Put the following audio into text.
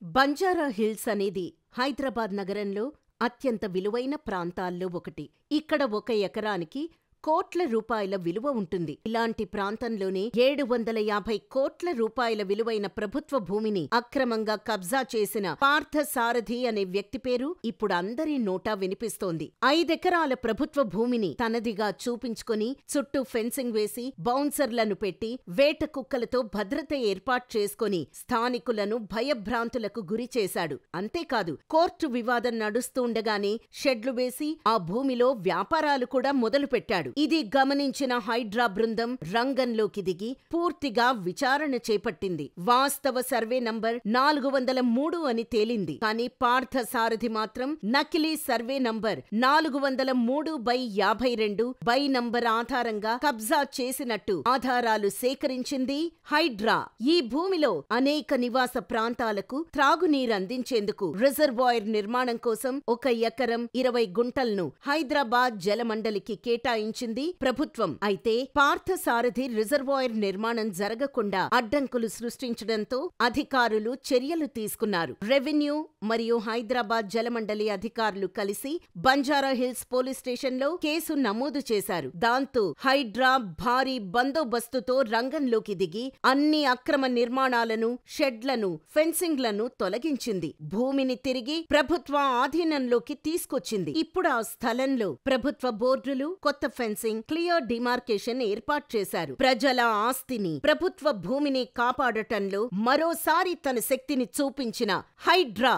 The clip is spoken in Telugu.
బంజారా హిల్స్ అనేది హైదరాబాద్ నగరంలో అత్యంత విలువైన ప్రాంతాల్లో ఒకటి. ఇక్కడ ఒక ఎకరానికి కోట్ల రూపాయల విలువ ఉంటుంది. ఇలాంటి ప్రాంతంలోనే 750 కోట్ల రూపాయల విలువైన ప్రభుత్వ భూమిని అక్రమంగా కబ్జా చేసిన పార్థసారథి అనే వ్యక్తి పేరు ఇప్పుడు అందరి నోటా వినిపిస్తోంది. 5 ఎకరాల ప్రభుత్వ భూమిని తనదిగా చూపించుకొని చుట్టూ ఫెన్సింగ్ వేసి బౌన్సర్లను పెట్టి వేట కుక్కలతో భద్రత ఏర్పాటు చేసుకొని స్థానికులను భయభ్రాంతులకు గురి చేశాడు. అంతేకాదు, కోర్టు వివాదం నడుస్తుండగానే షెడ్లు వేసి ఆ భూమిలో వ్యాపారాలు కూడా మొదలుపెట్టాడు. ఇది గమనించిన హైడ్రా బృందం రంగంలోకి దిగి పూర్తిగా విచారణ చేపట్టింది. వాస్తవ సర్వే నంబర్ 403 అని తేలింది. కానీ పార్థసారథి మాత్రం నకిలీ సర్వే నంబర్ 403/52 బై నంబర్ ఆధారంగా కబ్జా చేసినట్టు ఆధారాలు సేకరించింది హైడ్రా. ఈ భూమిలో అనేక నివాస ప్రాంతాలకు త్రాగునీరందించేందుకు రిజర్వాయర్ నిర్మాణం కోసం 1 ఎకరం 20 గుంటలను హైదరాబాద్ జలమండలికి కేటాయించింది ప్రభుత్వం. అయితే పార్థసారథి రిజర్వాయర్ నిర్మాణం జరగకుండా అడ్డంకులు సృష్టించడంతో అధికారులు చర్యలు తీసుకున్నారు. రెవెన్యూ మరియు హైదరాబాద్ జలమండలి అధికారులు కలిసి బంజారా హిల్స్ పోలీస్ స్టేషన్లో కేసు నమోదు చేశారు. దాంతో హైడ్రా భారీ బందోబస్తుతో రంగంలోకి దిగి అన్ని అక్రమ నిర్మాణాలను, షెడ్లను, ఫెన్సింగ్లను తొలగించింది. భూమిని తిరిగి ప్రభుత్వ ఆధీనంలోకి తీసుకొచ్చింది. ఇప్పుడు ఆ స్థలంలో ప్రభుత్వ బోర్డులు, కొత్త ఫెన్సింగ్, క్లియర్ డిమార్కేషన్ ఏర్పాటు చేశారు. ప్రజల ఆస్తిని, ప్రభుత్వ భూమిని కాపాడటంలో మరోసారి తన శక్తిని చూపించిన హైడ్రా